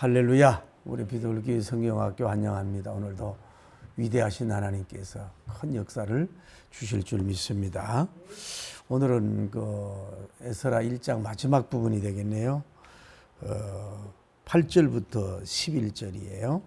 할렐루야. 우리 비둘기 성경학교 환영합니다. 오늘도 위대하신 하나님께서 큰 역사를 주실 줄 믿습니다. 오늘은 에스라 1장 마지막 부분이 되겠네요. 8절부터 11절이에요.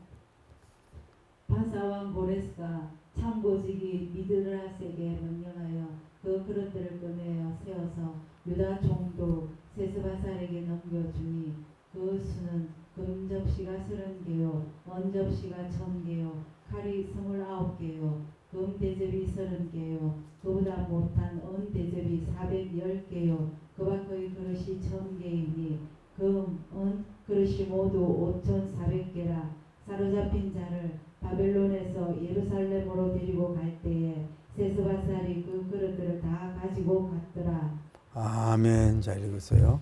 바사왕 고레스가 창고지기 미드라섹에 명령하여 그 그릇들을 꺼내어 세워서 유다 총독 세스바살에게 넘겨주니 그 수는 금접시가 30개요 원접시가 1000개요 칼이 29개요 금대접이 30개요 그보다 못한 은대접이 410개요 그 밖의 그릇이 1000개이니 금, 은 그릇이 모두 5400개라. 사로잡힌 자를 바벨론에서 예루살렘으로 데리고 갈 때에 세스바살이 그 그릇들을 다 가지고 갔더라. 아멘. 잘 읽었어요.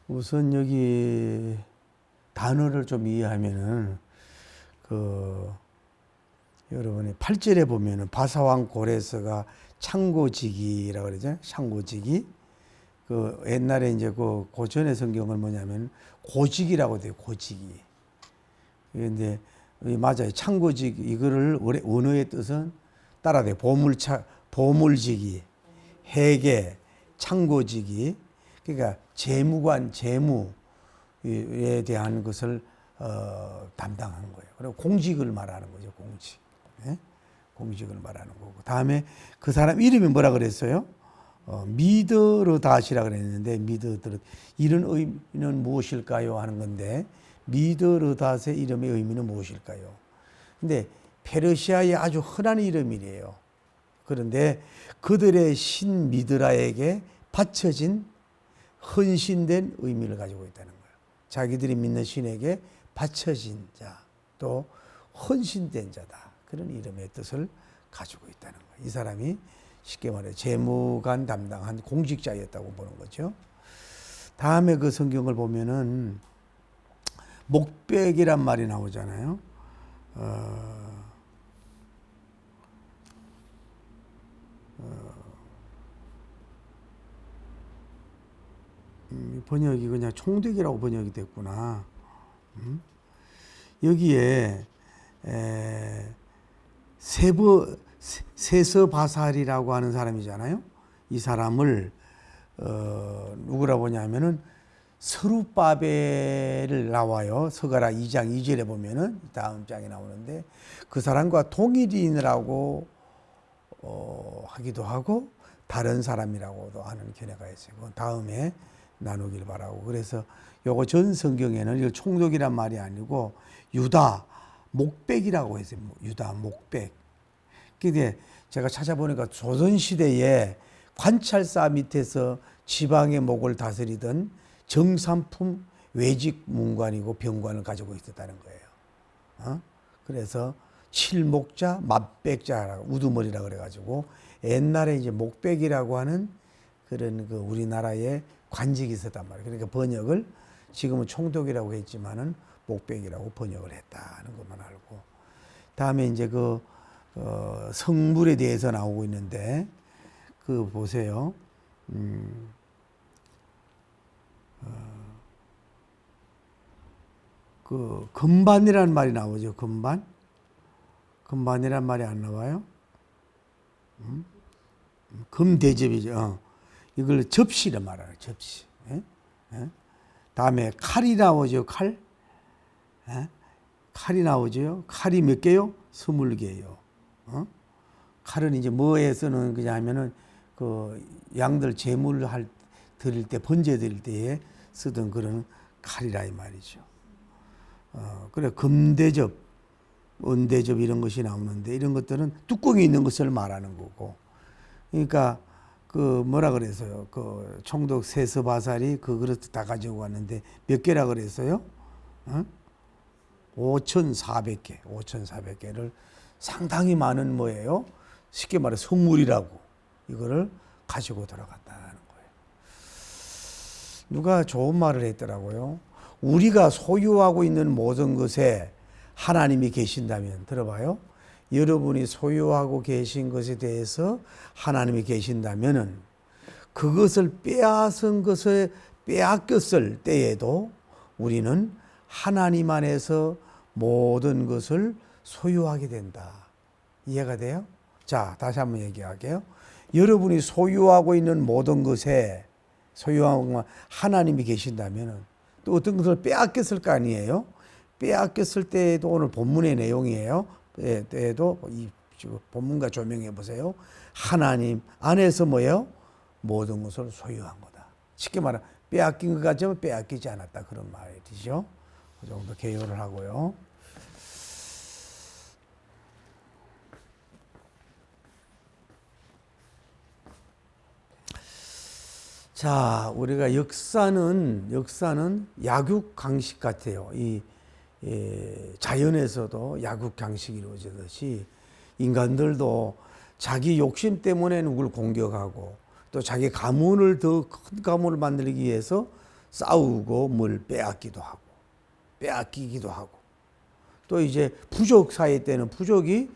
우선 여기 단어를 좀 이해하면은 여러분이 8절에 보면은 바사왕 고레스가 창고지기라고 그러죠. 창고지기. 옛날에 이제 고전의 성경을 뭐냐면 고지기라고 돼요. 고지기. 근데 맞아요. 창고지기 이거를 원어의 뜻은 따라돼요. 보물지기, 회계, 창고지기. 그러니까 재무관, 재무에 대한 것을 담당한 거예요. 그리고 공직을 말하는 거죠. 공직. 네? 공직을 말하는 거고. 다음에 그 사람 이름이 뭐라 그랬어요? 미드르닷이라 그랬는데 미드르닷 이런 의미는 무엇일까요? 하는 건데 미드르닷의 이름의 의미는 무엇일까요? 근데 페르시아의 아주 흔한 이름이래요. 그런데 그들의 신 미드라에게 바쳐진 헌신된 의미를 가지고 있다는 거예요. 자기들이 믿는 신에게 바쳐진 자, 또 헌신된 자다. 그런 이름의 뜻을 가지고 있다는 거예요. 이 사람이 쉽게 말해 재무관 담당한 공직자였다고 보는 거죠. 다음에 그 성경을 보면은 목백이란 말이 나오잖아요. 번역이 그냥 총독이라고 번역이 됐구나. 여기에 세스바살이라고 하는 사람이잖아요. 이 사람을 누구라고 보냐면은 스룹바벨을 나와요. 서가라 2장 2절에 보면은 다음 장에 나오는데 그 사람과 동일인이라고 하기도 하고 다른 사람이라고도 하는 견해가 있어요. 다음에 나누길 바라고. 그래서 요거 전 성경에는 이거 총독이란 말이 아니고 유다 목백이라고 했어요. 유다 목백. 근데 제가 찾아보니까 조선시대에 관찰사 밑에서 지방의 목을 다스리던 정삼품 외직 문관이고 병관을 가지고 있었다는 거예요. 그래서 칠목자, 맞백자라고 우두머리라 그래가지고 옛날에 이제 목백이라고 하는 그런 우리나라의 관직이 있었단 말이에요. 그러니까 번역을 지금은 총독이라고 했지만은 목백이라고 번역을 했다는 것만 알고. 다음에 이제 성물에 대해서 나오고 있는데 보세요. 금반이라는 말이 나오죠. 금반이라는 말이 안 나와요? 금대접이죠. 이걸 접시를 말하는 접시. 다음에 칼이 나오죠. 칼. 칼이 나오죠. 칼이 몇 개요? 20개요. 칼은 이제 뭐에 쓰는 거냐 하면은 양들 제물을 드릴 때 번제 드릴 때에 쓰던 그런 칼이라 이 말이죠. 그래 금대접, 은대접 이런 것이 나오는데 이런 것들은 뚜껑이 있는 것을 말하는 거고. 그러니까 뭐라 그랬어요? 총독 세스바살이 그 그릇 다 가지고 왔는데 몇 개라 그랬어요? 5400개. 5400개를 상당히 많은 뭐예요? 쉽게 말해 선물이라고 이거를 가지고 들어갔다는 거예요. 누가 좋은 말을 했더라고요. 우리가 소유하고 있는 모든 것에 하나님이 계신다면 들어봐요. 여러분이 소유하고 계신 것에 대해서 하나님이 계신다면은 그것을 빼앗은 것에 빼앗겼을 때에도 우리는 하나님 안에서 모든 것을 소유하게 된다. 이해가 돼요? 자, 다시 한번 얘기할게요. 여러분이 소유하고 있는 모든 것에 소유하고 하나님이 계신다면 또 어떤 것을 빼앗겼을 거 아니에요? 빼앗겼을 때에도 오늘 본문의 내용이에요. 때에도 이 본문과 조명해 보세요. 하나님 안에서 뭐예요? 모든 것을 소유한 거다. 쉽게 말하면 빼앗긴 것 같지만 빼앗기지 않았다. 그런 말이죠. 그 정도 개요를 하고요. 자, 우리가 역사는 약육강식 같아요. 자연에서도 약육강식이 이루어지듯이 인간들도 자기 욕심 때문에 누굴 공격하고 또 자기 가문을 더 큰 가문을 만들기 위해서 싸우고 뭘 빼앗기도 하고 빼앗기기도 하고 또 이제 부족 사이 때는 부족이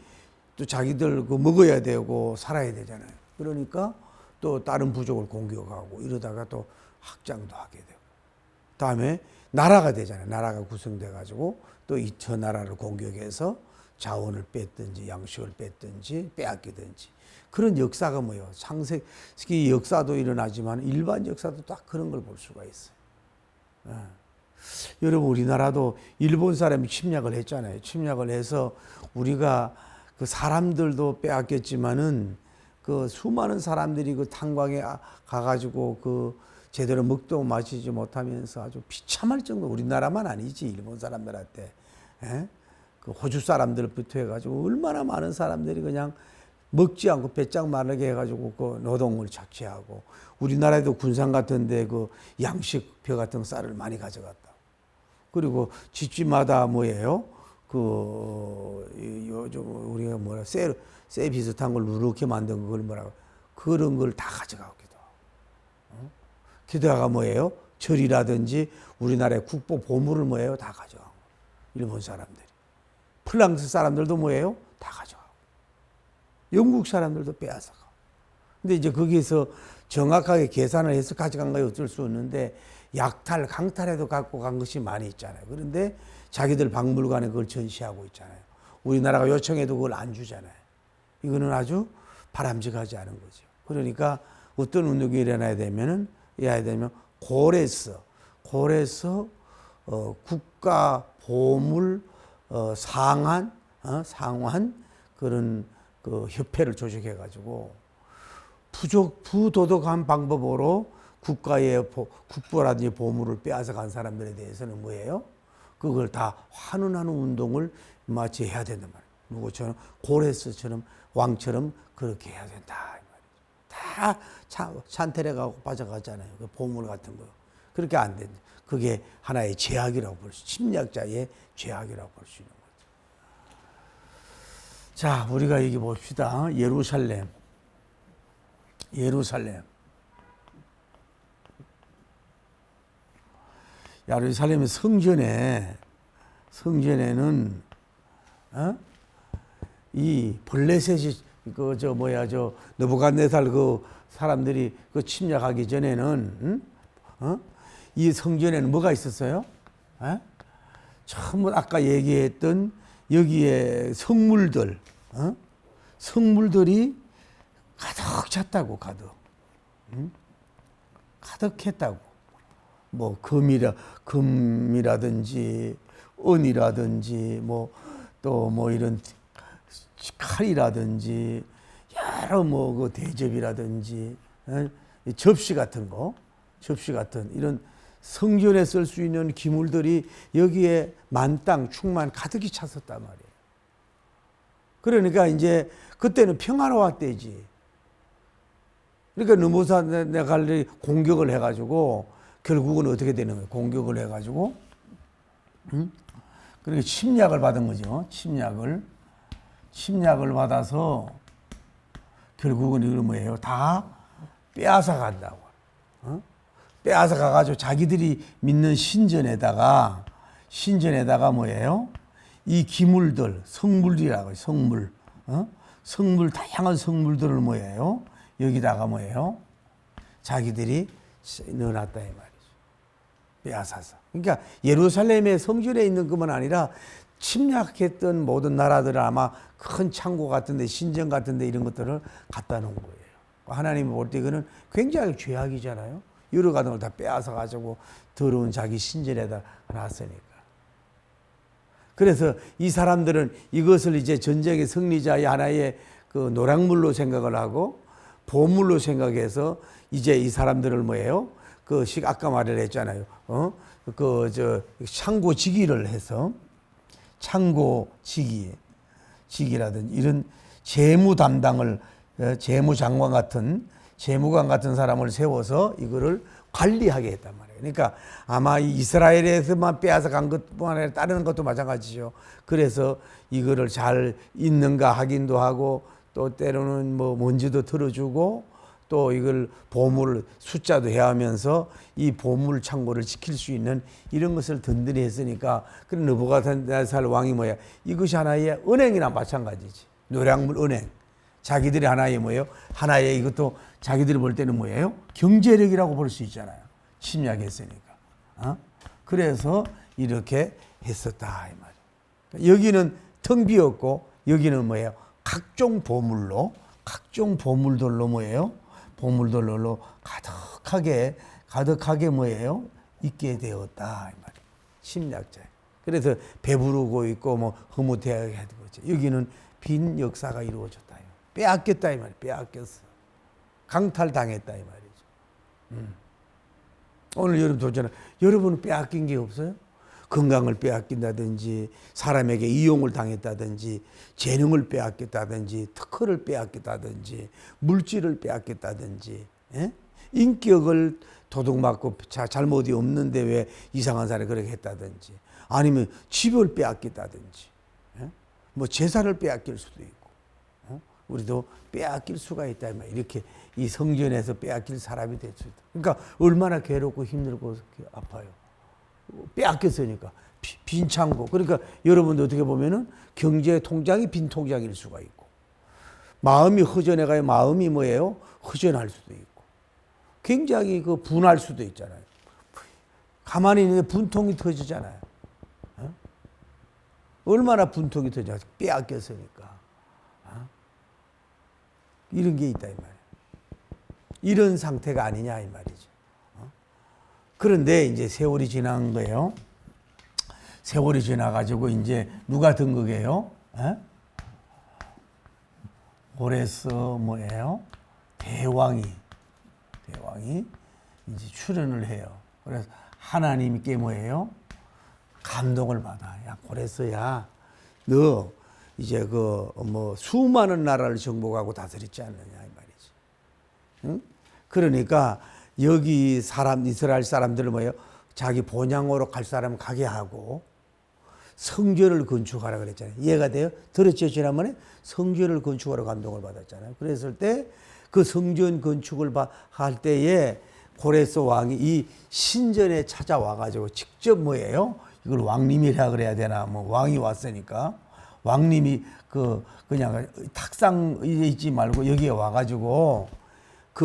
또 자기들 그 먹어야 되고 살아야 되잖아요. 그러니까 또 다른 부족을 공격하고 이러다가 또 확장도 하게 되고 다음에 나라가 되잖아요. 나라가 구성돼 가지고 또 이 저 나라를 공격해서 자원을 뺐든지 양식을 뺐든지 빼앗기든지 그런 역사가 뭐예요? 창세기 역사도 일어나지만 일반 역사도 딱 그런 걸 볼 수가 있어요. 여러분 우리나라도 일본 사람이 침략을 했잖아요. 침략을 해서 우리가 그 사람들도 빼앗겼지만은 그 수많은 사람들이 그 탄광에 가가지고 그 제대로 먹도 마시지 못하면서 아주 비참할 정도. 우리나라만 아니지 일본 사람들한테 그 호주 사람들부터 해가지고 얼마나 많은 사람들이 그냥 먹지 않고 배짱 마르게 해가지고 그 노동을 착취하고 우리나라에도 군산 같은데 그 양식표 같은 쌀을 많이 가져갔다. 그리고 집집마다 뭐예요? 요즘 우리가 뭐라 쇠 비슷한 걸 누렇게 만든 그걸 뭐라고 그런 걸 다 가져가기도 하고 게다가 뭐예요? 절이라든지 우리나라의 국보 보물을 뭐예요? 다 가져가고 일본 사람들이 프랑스 사람들도 뭐예요? 다 가져가고 영국 사람들도 빼앗아가고 근데 이제 거기에서 정확하게 계산을 해서 가져간 거에 어쩔 수 없는데 약탈, 강탈해도 갖고 간 것이 많이 있잖아요. 그런데 자기들 박물관에 그걸 전시하고 있잖아요. 우리나라가 요청해도 그걸 안 주잖아요. 이거는 아주 바람직하지 않은 거죠. 그러니까 어떤 운동이 일어나야 되면 고래서 국가 보물 상환 그런 그 협회를 조직해 가지고 부도덕한 방법으로 국가의 국보라든지 보물을 빼앗아 간 사람들에 대해서는 뭐예요? 그걸 다 환원하는 운동을 마치 해야 된단 말이에요. 누구처럼 고레스처럼 왕처럼 그렇게 해야 된다. 다 찬테레가고 빠져가잖아요. 그 보물 같은 거. 그렇게 안 된다. 그게 하나의 죄악이라고 볼 수, 침략자의 죄악이라고 볼 수 있는 거죠. 자, 우리가 여기 봅시다. 예루살렘. 예루살렘의 성전에는 이 블레셋이 느부갓네살 그 사람들이 그 침략하기 전에는 이 성전에는 뭐가 있었어요? 처음 아까 얘기했던 여기에 성물들이 가득 찼다고 가득했다고. 뭐 금이라든지 은이라든지 또 이런 칼이라든지 여러 그 대접이라든지 접시 같은 이런 성전에 쓸 수 있는 기물들이 여기에 만땅 충만 가득히 찼었단 말이에요. 그러니까 이제 그때는 평화로웠대지. 그러니까 느부갓네살이 공격을 해가지고 결국은 어떻게 되는 거예요? 공격을 해가지고 그러니까 침략을 받은 거죠. 침략을 받아서 결국은 이걸 뭐예요? 다 빼앗아 간다고. 빼앗아 가가지고 자기들이 믿는 신전에다가 뭐예요? 이 기물들, 성물이라고 해요. 성물, 다양한 성물들을 뭐예요? 여기다가 뭐예요? 자기들이 넣어놨다 이 말이죠. 빼앗아서. 그러니까 예루살렘의 성전에 있는 것만 아니라 침략했던 모든 나라들은 아마 큰 창고 같은데 신전 같은데 이런 것들을 갖다 놓은 거예요. 하나님이 볼 때 이거는 굉장히 죄악이잖아요. 여러 가지 걸 다 빼앗아 가지고 더러운 자기 신전에다 놨으니까. 그래서 이 사람들은 이것을 이제 전쟁의 승리자의 하나의 그 노략물로 생각을 하고 보물로 생각해서 이제 이 사람들을 뭐예요? 아까 말을 했잖아요. 창고지기를 해서 창고지기라든지 이런 재무 담당을 재무장관 같은 사람을 세워서 이거를 관리하게 했단 말이에요. 그러니까 아마 이스라엘에서만 빼앗아 간 것뿐만 아니라 다른 것도 마찬가지죠. 그래서 이거를 잘 있는가 확인도 하고 또 때로는 뭐 먼지도 털어주고 또 이걸 보물 숫자도 해하면서 이 보물 창고를 지킬 수 있는 이런 것을 든든히 했으니까 그런 느부갓네살 왕이 뭐야? 이것이 하나의 은행이나 마찬가지지. 노략물 은행. 자기들이 하나의 뭐예요? 하나의 이것도 자기들이 볼 때는 뭐예요? 경제력이라고 볼 수 있잖아요. 침략했으니까. 그래서 이렇게 했었다 이 말이에요. 여기는 텅 비었고 여기는 뭐예요? 각종 보물들로 뭐예요? 보물들로 가득하게 뭐예요? 있게 되었다 이 말이에요. 침략자. 그래서 배부르고 있고 뭐 흐뭇해하게 하고 있죠. 여기는 빈 역사가 이루어졌다. 빼앗겼다 이 말이에요. 빼앗겼어. 강탈당했다 이 말이죠. 오늘 여러분 도전은 여러분은 빼앗긴 게 없어요? 건강을 빼앗긴다든지 사람에게 이용을 당했다든지 재능을 빼앗겼다든지 특허를 빼앗겼다든지 물질을 빼앗겼다든지 인격을 도둑맞고 잘못이 없는데 왜 이상한 사람이 그렇게 했다든지 아니면 집을 빼앗겼다든지 뭐 재산을 빼앗길 수도 있고 우리도 빼앗길 수가 있다. 이렇게 이 성전에서 빼앗길 사람이 될 수 있다. 그러니까 얼마나 괴롭고 힘들고 아파요. 빼앗겼으니까. 빈 창고. 그러니까 여러분도 어떻게 보면은 경제 통장이 빈 통장일 수가 있고 마음이 허전해가요. 마음이 뭐예요? 허전할 수도 있고 굉장히 분할 수도 있잖아요. 가만히 있는데 분통이 터지잖아요. 얼마나 분통이 터져? 빼앗겼으니까. 이런 게 있다 이 말이에요. 이런 상태가 아니냐 이 말이죠. 그런데 이제 세월이 지난 거예요. 세월이 지나가지고 이제 누가 등극해요? 고레스 뭐예요? 대왕이 이제 출연을 해요. 그래서 하나님께 뭐예요? 감동을 받아. 야 고레스야, 너 이제 수많은 나라를 정복하고 다스렸지 않느냐 이 말이지. 응? 그러니까 여기 이스라엘 사람들을 뭐예요? 자기 본향으로 갈 사람 가게 하고 성전을 건축하라 그랬잖아요. 이해가 돼요? 들었죠? 지난번에 성전을 건축하러 감동을 받았잖아요. 그랬을 때 그 성전 건축을 할 때에 고레스 왕이 이 신전에 찾아와 가지고 직접 뭐예요? 이걸 왕님이라 그래야 되나? 뭐 왕이 왔으니까 왕님이 그냥 탁상에 있지 말고 여기에 와가지고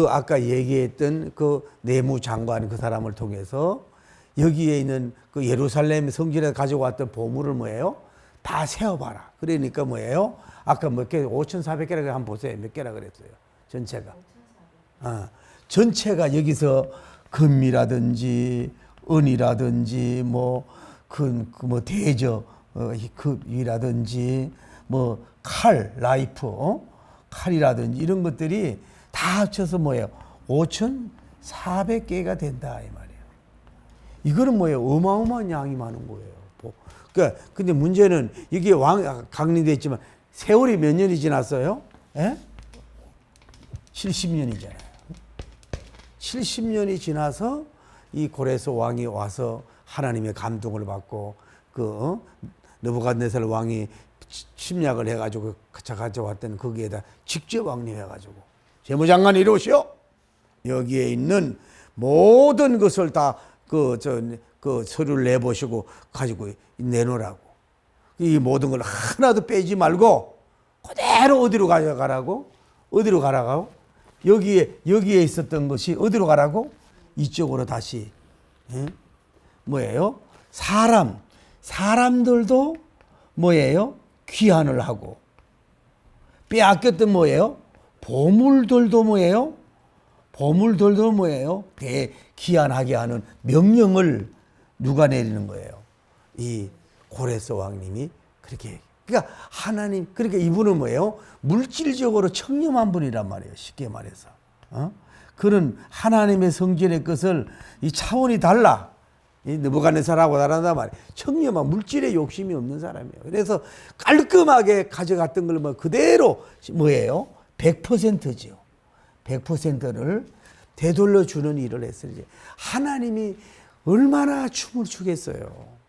아까 얘기했던 내무장관 그 사람을 통해서 여기에 있는 예루살렘 성전에 가지고 왔던 보물을 뭐예요? 다 세어봐라. 그러니까 뭐예요? 아까 몇 개, 5,400개라고 한번 보세요. 몇 개라 그랬어요? 전체가. 전체가 여기서 금이라든지 은이라든지 대저이라든지 칼, 라이프, 칼이라든지 이런 것들이 다 합쳐서 뭐예요? 5,400개가 된다 이 말이에요. 이거는 뭐예요? 어마어마한 양이 많은 거예요. 그러니까 근데 문제는 이게 강림됐지만 세월이 몇 년이 지났어요? 70년이잖아요. 70년이 지나서 이 고레스 왕이 와서 하나님의 감동을 받고 느부갓네살 왕이 침략을 해가지고 가져왔던 거기에다 직접 왕림해가지고 재무장관이 이러시오. 여기에 있는 모든 것을 다 서류를 내보시고 가지고 내놓으라고. 이 모든 걸 하나도 빼지 말고 그대로 어디로 가져가라고? 어디로 가라고? 여기에 있었던 것이 어디로 가라고? 이쪽으로 다시 뭐예요? 사람들도 뭐예요? 귀환을 하고, 빼앗겼던 뭐예요? 보물들도 뭐예요? 보물들도 뭐예요? 귀환하게 하는 명령을 누가 내리는 거예요? 이 고레스 왕님이 그렇게. 그러니까 하나님, 그러니까 이분은 뭐예요? 물질적으로 청렴한 분이란 말이에요. 쉽게 말해서. 그런 하나님의 성전의 것을 이 차원이 달라. 이 느부갓네살하고 다르단 말이에요. 청렴한 물질에 욕심이 없는 사람이에요. 그래서 깔끔하게 가져갔던 걸 뭐 그대로 뭐예요? 100%죠. 100%를 되돌려 주는 일을 했어요. 하나님이 얼마나 춤을 추겠어요.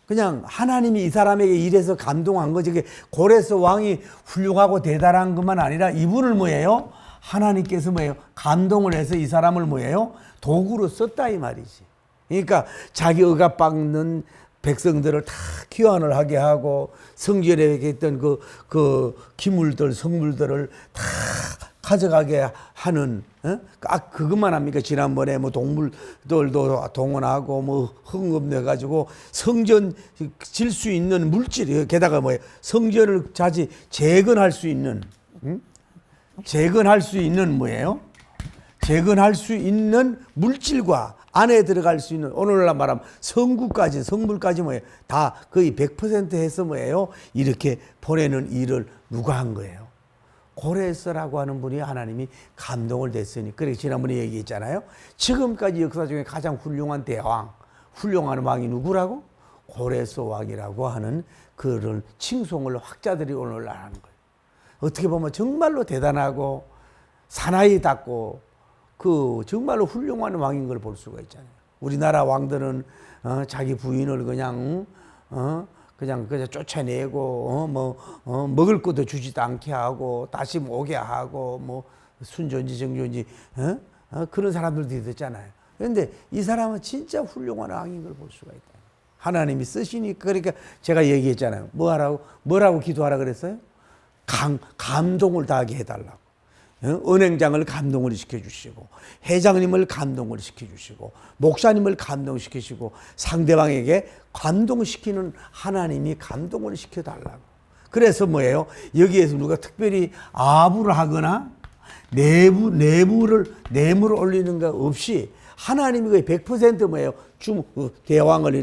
그냥 하나님이 이 사람에게 일해서 감동한 거지. 고레스 왕이 훌륭하고 대단한 것만 아니라 이분을 뭐예요? 하나님께서 뭐예요? 감동을 해서 이 사람을 뭐예요? 도구로 썼다 이 말이지. 그러니까 자기 억압 받는 백성들을 다 귀환을 하게 하고 성전에 있던 그 기물들, 성물들을 다 가져가게 하는, 그것만 합니까? 지난번에 뭐 동물들도 동원하고 뭐 흥업내가지고 성전 질 수 있는 물질, 게다가 뭐예요? 성전을 자지 재건할 수 있는, 재건할 수 있는 뭐예요? 재건할 수 있는 물질과 안에 들어갈 수 있는, 오늘날 말하면 성구까지, 성물까지 뭐예요? 다 거의 100% 해서 뭐예요? 이렇게 보내는 일을 누가 한 거예요? 고레스라고 하는 분이 하나님이 감동을 됐으니. 그래 지난번에 얘기했잖아요. 지금까지 역사 중에 가장 훌륭한 대왕, 훌륭한 왕이 누구라고? 고레스 왕이라고 하는 그런 칭송을 학자들이 오늘날 하는 거예요. 어떻게 보면 정말로 대단하고 사나이답고 그 정말로 훌륭한 왕인 걸 볼 수가 있잖아요. 우리나라 왕들은 자기 부인을 그냥 쫓아내고 먹을 것도 주지도 않게 하고 다시 오게 하고 뭐 순전지 정전지 그런 사람들도 있었잖아요. 그런데 이 사람은 진짜 훌륭한 왕인 걸 볼 수가 있다. 하나님이 쓰시니까. 그러니까 제가 얘기했잖아요. 뭐라고 기도하라 그랬어요? 감동을 다하게 해달라고. 은행장을 감동을 시켜주시고, 회장님을 감동을 시켜주시고, 목사님을 감동시키시고, 상대방에게 감동시키는 하나님이 감동을 시켜달라고. 그래서 뭐예요? 여기에서 누가 특별히 아부를 하거나 뇌물을 올리는 거 없이 하나님이 거의 100% 뭐예요? 대왕을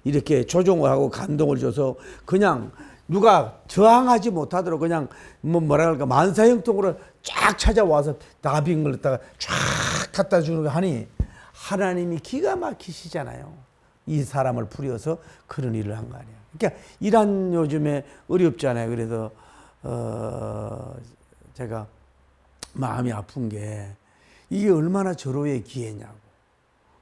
이렇게 조종을 하고 감동을 줘서 그냥 누가 저항하지 못하도록 그냥 뭐랄까 만사형통으로 쫙 찾아와서 나빈 걸 갖다가 쫙 갖다 주는 거 하니 하나님이 기가 막히시잖아요. 이 사람을 부려서 그런 일을 한 거 아니에요. 그러니까 이란 요즘에 어렵잖아요. 그래서 제가 마음이 아픈 게 이게 얼마나 절호의 기회냐고.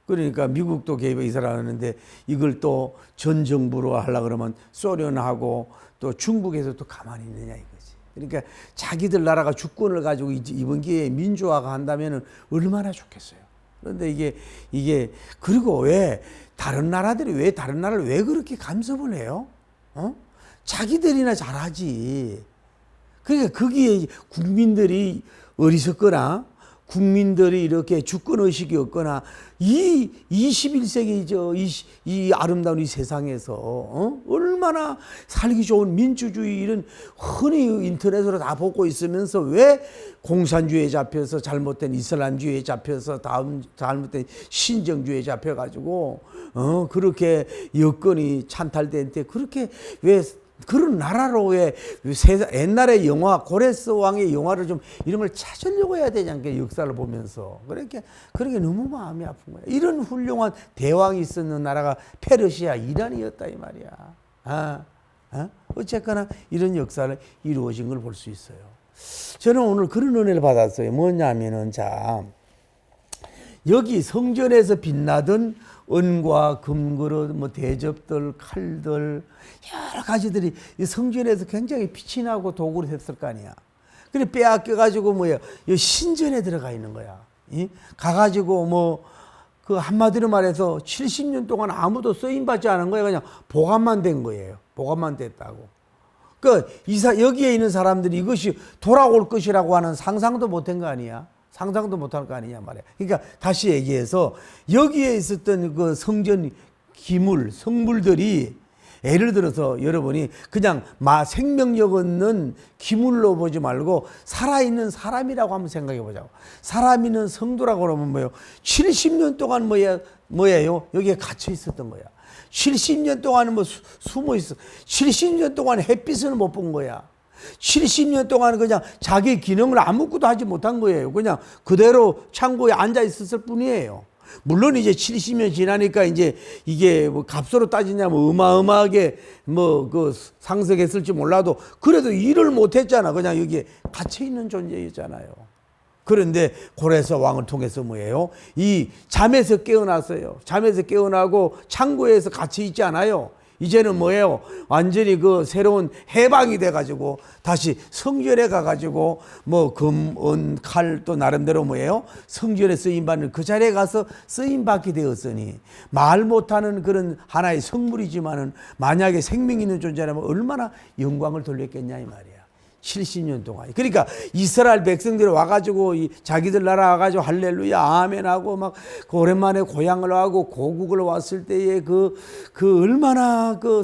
그러니까 미국도 개입해 이스라엘 하는데 이걸 또 전 정부로 하려고 그러면 소련하고 또 중국에서 또 가만히 있느냐 이거지. 그러니까 자기들 나라가 주권을 가지고 이번 기회에 민주화가 한다면 얼마나 좋겠어요. 그런데 이게 그리고 왜 다른 나라를 왜 그렇게 간섭을 해요? 자기들이나 잘하지. 그러니까 거기에 국민들이 어리석거나 국민들이 이렇게 주권의식이 없거나 이 21세기 이 아름다운 이 세상에서 얼마나 살기 좋은 민주주의 이런 흔히 인터넷으로 다 보고 있으면서 왜 공산주의에 잡혀서 잘못된 이슬람주의에 잡혀서 잘못된 신정주의에 잡혀가지고 그렇게 여건이 찬탈된 때 그렇게 왜 그런 나라로 왜 옛날의 영화 고레스 왕의 영화를 좀 이런 걸 찾으려고 해야 되지 않겠 역사를 보면서 그렇게 너무 마음이 아픈 거야. 이런 훌륭한 대왕이 있었는 나라가 페르시아 이란이었다 이 말이야. 어쨌거나 이런 역사를 이루어진 걸 볼 수 있어요. 저는 오늘 그런 은혜를 받았어요. 뭐냐면은 자 여기 성전에서 빛나던 은과 금그릇, 뭐 대접들, 칼들 여러 가지들이 이 성전에서 굉장히 빛이 나고 도구로 됐을 거 아니야. 그래 빼앗겨가지고 뭐야, 이 신전에 들어가 있는 거야. 가가지고 뭐 그 한마디로 말해서 70년 동안 아무도 쓰임 받지 않은 거야. 그냥 보관만 된 거예요. 보관만 됐다고. 그 여기에 있는 사람들이 이것이 돌아올 것이라고 하는 상상도 못한 거 아니야. 상상도 못할 거 아니냐 말이야. 그러니까 다시 얘기해서 여기에 있었던 그 성전 기물, 성물들이 예를 들어서 여러분이 그냥 생명력 없는 기물로 보지 말고 살아있는 사람이라고 한번 생각해 보자고. 사람 있는 성도라고 그러면 뭐예요? 70년 동안 뭐예요? 여기에 갇혀 있었던 거야. 70년 동안은 뭐 숨어 있어. 70년 동안 햇빛을 못 본 거야. 70년 동안 그냥 자기 기능을 아무것도 하지 못한 거예요. 그냥 그대로 창고에 앉아 있었을 뿐이에요. 물론 이제 70년 지나니까 이제 이게 뭐 값으로 따지냐면 어마어마하게 뭐 그 상승했을지 몰라도 그래도 일을 못했잖아. 그냥 여기에 갇혀 있는 존재였잖아요. 그런데 고레스 왕을 통해서 뭐예요? 이 잠에서 깨어났어요. 잠에서 깨어나고 창고에서 갇혀 있지 않아요. 이제는 뭐예요? 완전히 그 새로운 해방이 돼가지고 다시 성전에 가가지고 뭐 금, 은, 칼 또 나름대로 뭐예요? 성전에 쓰임받는 그 자리에 가서 쓰임받게 되었으니 말 못하는 그런 하나의 성물이지만은 만약에 생명 있는 존재라면 얼마나 영광을 돌렸겠냐 이 말이야. 70년 동안. 그러니까 이스라엘 백성들이 와가지고 자기들 나라 와가지고 할렐루야 아멘하고 막 오랜만에 고향을 하고 고국을 왔을 때에 그 얼마나 그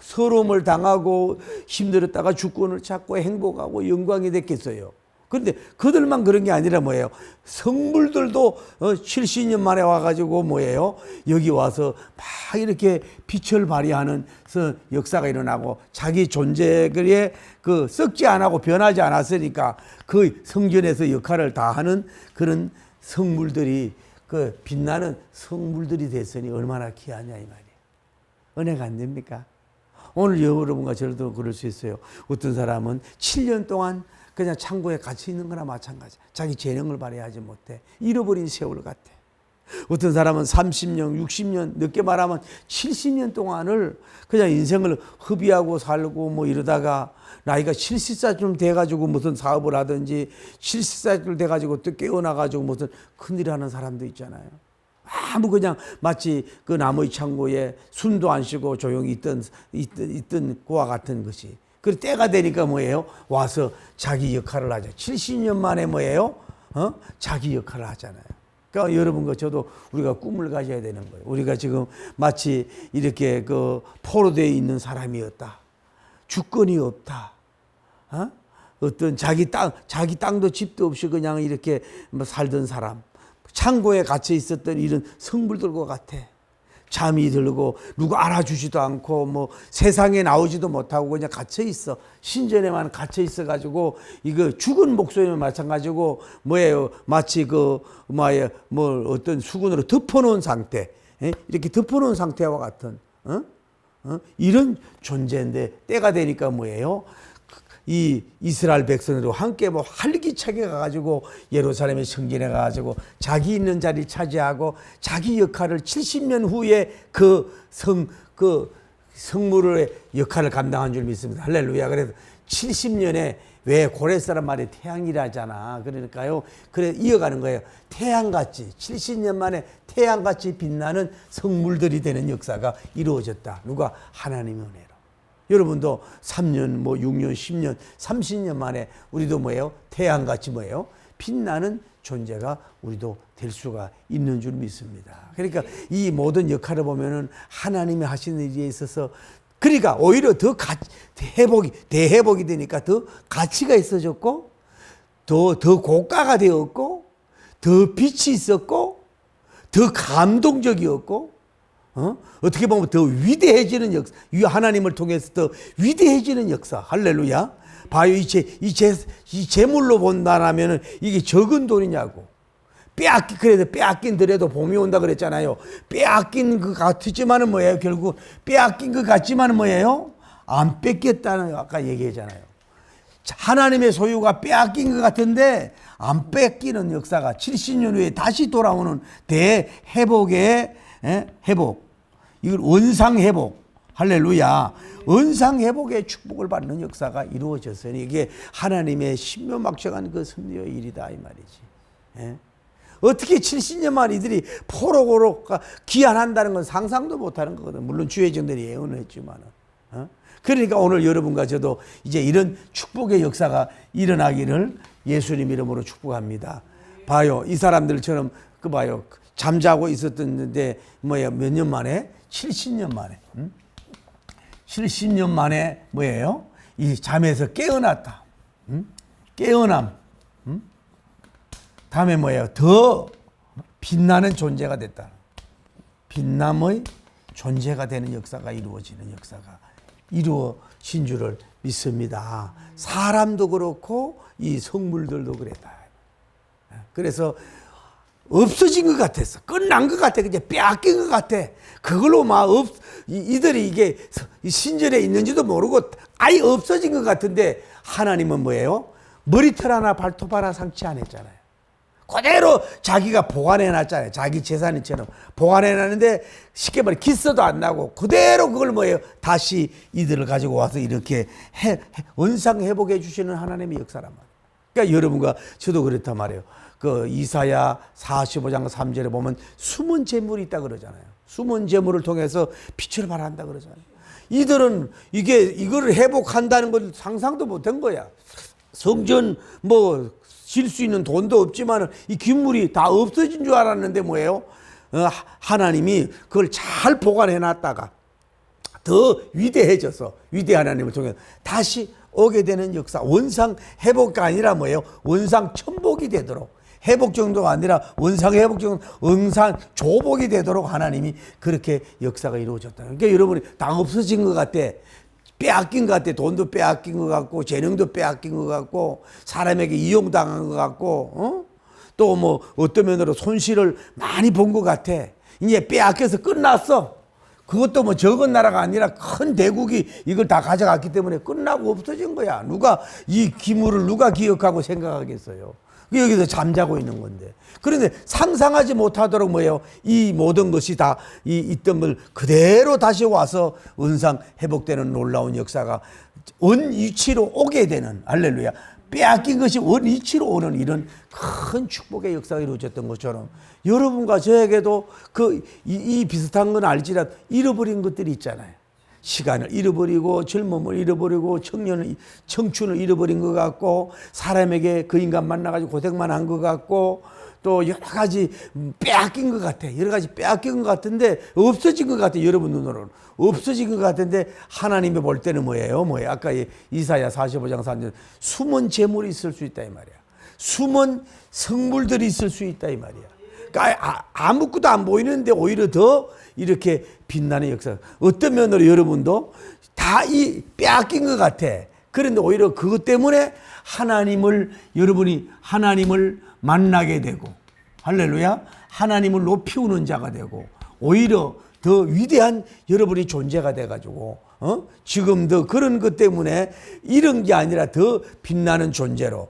서러움을 당하고 힘들었다가 주권을 찾고 행복하고 영광이 됐겠어요. 그런데 그들만 그런 게 아니라 뭐예요? 성물들도 70년 만에 와가지고 뭐예요? 여기 와서 막 이렇게 빛을 발휘하는 역사가 일어나고 자기 존재에 그 썩지 않고 변하지 않았으니까 그 성전에서 역할을 다하는 그런 성물들이 그 빛나는 성물들이 됐으니 얼마나 귀하냐 이 말이에요. 은혜가 안 됩니까? 오늘 여러분과 저도 그럴 수 있어요. 어떤 사람은 7년 동안 그냥 창고에 갇혀 있는 거나 마찬가지. 자기 재능을 발휘하지 못해. 잃어버린 세월 같아. 어떤 사람은 30년, 60년, 늦게 말하면 70년 동안을 그냥 인생을 허비하고 살고 뭐 이러다가 나이가 70살쯤 돼가지고 무슨 사업을 하든지 70살쯤 돼가지고 또 깨어나가지고 무슨 큰일 하는 사람도 있잖아요. 아무 그냥 마치 그 나무의 창고에 숨도 안 쉬고 조용히 있던 그와 같은 것이. 그리고 때가 되니까 뭐예요? 와서 자기 역할을 하죠. 70년 만에 뭐예요? 자기 역할을 하잖아요. 그러니까 여러분과 저도 우리가 꿈을 가져야 되는 거예요. 우리가 지금 마치 이렇게 그 포로되어 있는 사람이었다. 주권이 없다. 어떤 자기 땅도 집도 없이 그냥 이렇게 살던 사람. 창고에 갇혀 있었던 이런 성물들과 같아. 잠이 들고 누가 알아주지도 않고 뭐 세상에 나오지도 못하고 그냥 갇혀 있어. 신전에만 갇혀 있어 가지고 이거 죽은 목소리와 마찬가지고 뭐예요? 마치 뭐 어떤 수건으로 덮어놓은 상태, 이렇게 덮어놓은 상태와 같은 이런 존재인데 때가 되니까 뭐예요? 이 이스라엘 백성들과 함께 뭐 활기차게 가가지고 예루살렘의 성전에 가가지고 자기 있는 자리를 차지하고 자기 역할을 70년 후에 그 성물의 역할을 감당한 줄 믿습니다. 할렐루야. 그래서 70년에 왜 고레스란 말이 태양이라잖아. 그러니까요. 그래 이어가는 거예요. 태양같이 70년 만에 태양같이 빛나는 성물들이 되는 역사가 이루어졌다. 누가? 하나님의 은혜로. 여러분도 3년, 뭐 6년, 10년, 30년 만에 우리도 뭐예요? 태양같이 뭐예요? 빛나는 존재가 우리도 될 수가 있는 줄 믿습니다. 그러니까 이 모든 역할을 보면은 하나님이 하시는 일에 있어서 그러니까 오히려 더 대회복이 되니까 더 가치가 있어졌고 더 고가가 되었고 더 빛이 있었고 더 감동적이었고 어떻게 보면 더 위대해지는 역사, 하나님을 통해서 더 위대해지는 역사. 할렐루야. 봐요, 이 재물로 본다라면은 이게 적은 돈이냐고. 그래도 빼앗긴더라도 봄이 온다 그랬잖아요. 빼앗긴 것 같지만은 뭐예요? 결국 빼앗긴 것 같지만은 뭐예요? 안 뺏겼다는 아까 얘기했잖아요. 하나님의 소유가 빼앗긴 것 같은데 안 뺏기는 역사가 70년 후에 다시 돌아오는 대회복의 회복. 이걸 원상회복. 할렐루야. 원상회복의 축복을 받는 역사가 이루어졌으니 이게 하나님의 신묘막정한 그 섭리의 일이다 이 말이지. 어떻게 70년 만 이들이 포로로 귀환한다는 건 상상도 못하는 거거든. 물론 주의 정들이 예언을 했지만은. 그러니까 오늘 여러분과 저도 이제 이런 축복의 역사가 일어나기를 예수님 이름으로 축복합니다. 봐요. 이 사람들처럼 그 봐요. 잠자고 있었던데 뭐예요? 몇 년 만에? 70년 만에. 70년 만에 뭐예요? 이 잠에서 깨어났다. 깨어남. 다음에 뭐예요? 더 빛나는 존재가 됐다. 빛남의 존재가 되는 역사가 이루어지는 역사가 이루어진 줄을 믿습니다. 사람도 그렇고 이 성물들도 그랬다. 그래서 없어진 것 같았어. 끝난 것 같아. 그냥 빼앗긴 것 같아. 그걸로 막 이들이 이게 신전에 있는지도 모르고 아예 없어진 것 같은데 하나님은 뭐예요? 머리털 하나 발톱 하나 상치 안 했잖아요. 그대로 자기가 보관해 놨잖아요. 자기 재산처럼 보관해 놨는데 쉽게 말해 기스도 안 나고 그대로 그걸 뭐예요? 다시 이들을 가지고 와서 이렇게 원상 회복해 주시는 하나님의 역사란 말이에요. 그러니까 여러분과 저도 그렇단 말이에요. 그 이사야 45장 3절에 보면 숨은 재물이 있다 그러잖아요. 숨은 재물을 통해서 빛을 발한다 그러잖아요. 이들은 이거를 회복한다는 걸 상상도 못한 거야. 성전 뭐 질 수 있는 돈도 없지만 이 기물이 다 없어진 줄 알았는데 뭐예요? 하나님이 그걸 잘 보관해 놨다가 더 위대해져서 위대한 하나님을 통해 다시 오게 되는 역사. 원상 회복이 아니라 뭐예요? 원상 천복이 되도록. 회복 정도가 아니라 원상 회복 정도, 원상 조복이 되도록 하나님이 그렇게 역사가 이루어졌다. 그러니까 여러분이 다 없어진 것 같아. 빼앗긴 것 같아. 돈도 빼앗긴 것 같고, 재능도 빼앗긴 것 같고, 사람에게 이용당한 것 같고, 또 뭐 어떤 면으로 손실을 많이 본 것 같아. 이제 빼앗겨서 끝났어. 그것도 뭐 적은 나라가 아니라 큰 대국이 이걸 다 가져갔기 때문에 끝나고 없어진 거야. 누가 이 기물을 누가 기억하고 생각하겠어요. 여기서 잠자고 있는 건데. 그런데 상상하지 못하도록 뭐예요? 이 모든 것이 다 있던 걸 그대로 다시 와서 원상 회복되는 놀라운 역사가 원 위치로 오게 되는, 할렐루야. 빼앗긴 것이 원 위치로 오는 이런 큰 축복의 역사가 이루어졌던 것처럼 여러분과 저에게도 이 비슷한 건 알지라도 잃어버린 것들이 있잖아요. 시간을 잃어버리고 젊음을 잃어버리고 청춘을 잃어버린 것 같고 사람에게 그 인간 만나가지고 고생만 한 것 같고 또 여러 가지 빼앗긴 것 같아. 여러 가지 빼앗긴 것 같은데 없어진 것 같아. 여러분 눈으로는 없어진 것 같은데 하나님이 볼 때는 뭐예요? 아까 이사야 45장 3절 숨은 재물이 있을 수 있다 이 말이야. 숨은 성물들이 있을 수 있다 이 말이야. 그러니까 아무것도 안 보이는데 오히려 더 이렇게 빛나는 역사. 어떤 면으로 여러분도 다 빼앗긴 것 같아. 그런데 오히려 그것 때문에 여러분이 하나님을 만나게 되고, 할렐루야, 하나님을 높이우는 자가 되고, 오히려 더 위대한 여러분이 존재가 돼가지고, 지금도 그런 것 때문에 이런 게 아니라 더 빛나는 존재로,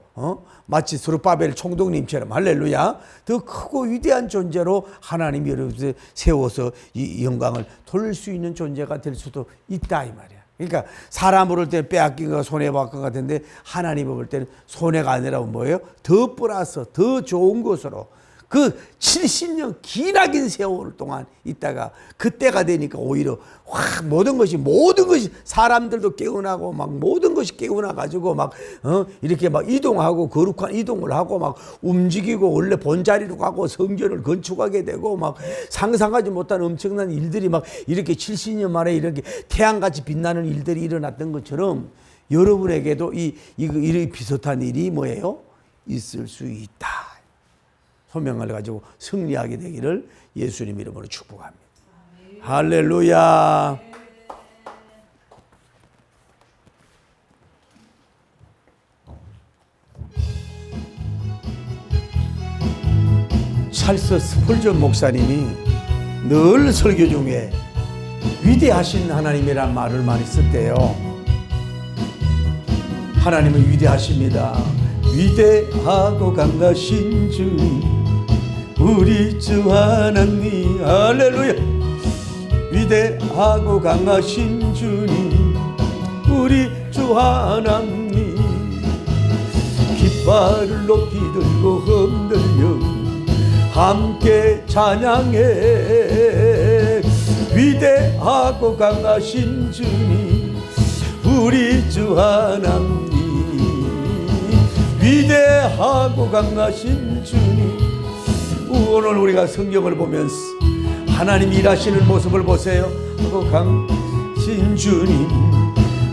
마치 스룹바벨 총독님처럼, 할렐루야, 더 크고 위대한 존재로 하나님이 여러분을 세워서 이 영광을 돌릴 수 있는 존재가 될 수도 있다 이 말이야. 그러니까 사람으로 볼 때 빼앗긴 거가 손해볼 것 같은데 하나님을 볼 때는 손해가 아니라 뭐예요? 더 플러스 더 좋은 것으로 그 70년 기나긴 세월 동안 있다가 그때가 되니까 오히려 모든 것이 사람들도 깨어나고 막 모든 것이 깨어나 가지고 막 이렇게 막 이동하고 거룩한 이동을 하고 막 움직이고 원래 본자리로 가고 성전을 건축하게 되고 막 상상하지 못한 엄청난 일들이 막 이렇게 70년 만에 이렇게 태양같이 빛나는 일들이 일어났던 것처럼 여러분에게도 이 비슷한 일이 뭐예요? 있을 수 있다. 소명을 가지고 승리하게 되기를 예수님 이름으로 축복합니다. 할렐루야. 찰스 스펄전 목사님이 늘 설교 중에 위대하신 하나님이란 말을 많이 썼대요. 하나님은 위대하십니다. 위대하고 강하신 주님 우리 주 하나님, 할렐루야. 위대하고 강하신 주님 우리 주 하나님 깃발을 높이 들고 흔들며 함께 찬양해. 위대하고 강하신 주님 우리 주 하나님 위대하고 강하신 주님 오늘 우리가 성경을 보면서 하나님 일하시는 모습을 보세요. 하고 강신 주님,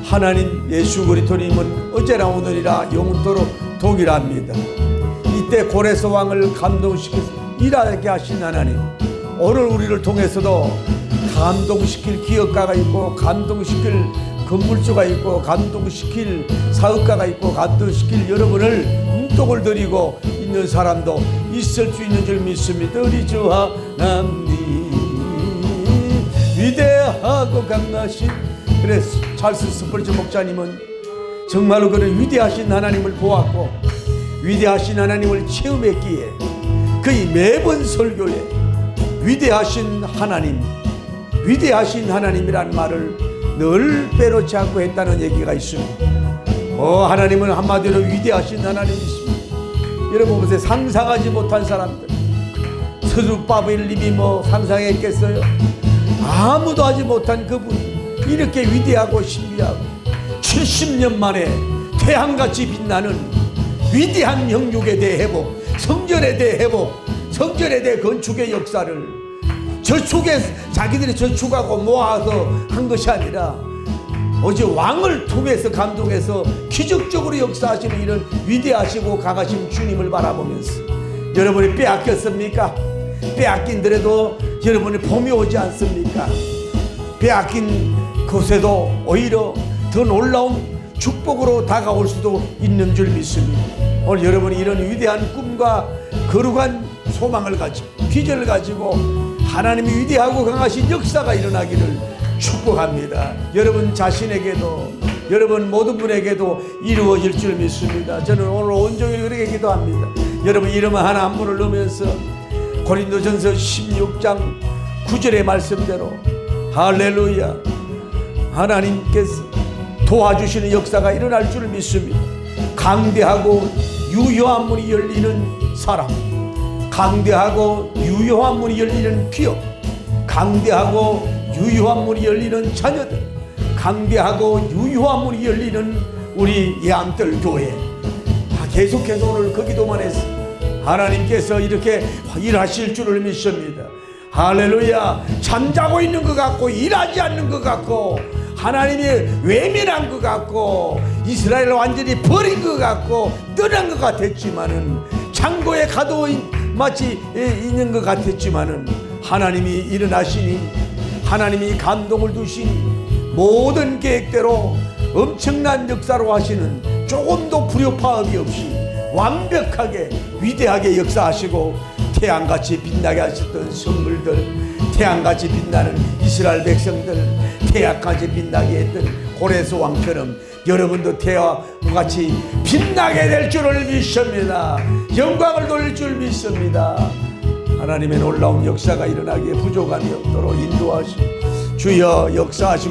하나님 예수 그리스도님은 어제나 오늘이라 영원토록 동일합니다. 이때 고레스 왕을 감동시켜서 일하게 하신 하나님, 오늘 우리를 통해서도 감동시킬 기업가가 있고, 감동시킬 건물주가 있고, 감동시킬 사업가가 있고, 감동시킬 여러분을 눈독을 들이고 있는 사람도 있을 수 있는 줄 믿습니다. 우리 주 하나님 위대하고 강하신, 그래서 찰스 스펄전 목사님은 정말로 그런 위대하신 하나님을 보았고 위대하신 하나님을 체험했기에 그의 매번 설교에 위대하신 하나님, 위대하신 하나님이란 말을 늘 빼놓지 않고 했다는 얘기가 있습니다. 하나님은 한마디로 위대하신 하나님이십니다. 여러분 보세요. 상상하지 못한 사람들, 서두바벨님이 뭐 상상했겠어요? 아무도 하지 못한 그분이 이렇게 위대하고 신비하고 70년 만에 태양같이 빛나는 위대한 영육에 대해 회복, 성전에 대해 회복, 성전에 대해 건축의 역사를 저축에 자기들이 저축하고 모아서 한 것이 아니라 어제 왕을 통해서 감동해서 기적적으로 역사하시는 이런 위대하시고 강하신 주님을 바라보면서 여러분이 빼앗겼습니까? 빼앗긴더라도 여러분이 봄이 오지 않습니까? 빼앗긴 곳에도 오히려 더 놀라운 축복으로 다가올 수도 있는 줄 믿습니다. 오늘 여러분이 이런 위대한 꿈과 거룩한 소망을 가지고 비전을 가지고 하나님이 위대하고 강하신 역사가 일어나기를 축복합니다. 여러분 자신에게도, 여러분 모든 분에게도 이루어질 줄 믿습니다. 저는 오늘 온종일 그렇게 기도합니다. 여러분 이름 하나 한 분을 넣으면서 고린도전서 16장 9절의 말씀대로 할렐루야, 하나님께서 도와주시는 역사가 일어날 줄 믿습니다. 강대하고 유효한 문이 열리는 사람, 강대하고 유효한 문이 열리는 기업, 강대하고 유효한 문이 열리는 자녀들, 강대하고 유효한 문이 열리는 우리 예암들 교회. 계속해서 오늘 그 기도만 했어. 하나님께서 이렇게 일하실 줄을 믿습니다. 할렐루야. 잠자고 있는 것 같고 일하지 않는 것 같고 하나님이 외면한 것 같고 이스라엘을 완전히 버린 것 같고 떠난 것 같았지만은 창고에 가둬 마치 있는 것 같았지만은 하나님이 일어나시니, 하나님이 감동을 두시니 모든 계획대로 엄청난 역사로 하시는, 조금도 불협화음이 없이 완벽하게 위대하게 역사하시고 태양같이 빛나게 하셨던 성물들, 태양같이 빛나는 이스라엘 백성들, 태양같이 빛나게 했던 고레스 왕처럼 여러분도 태양같이 빛나게 될 줄을 믿습니다. 영광을 돌릴 줄 믿습니다. 하나님의 놀라운 역사가 일어나기에 부족함이 없도록 인도하시고 주여 역사하시고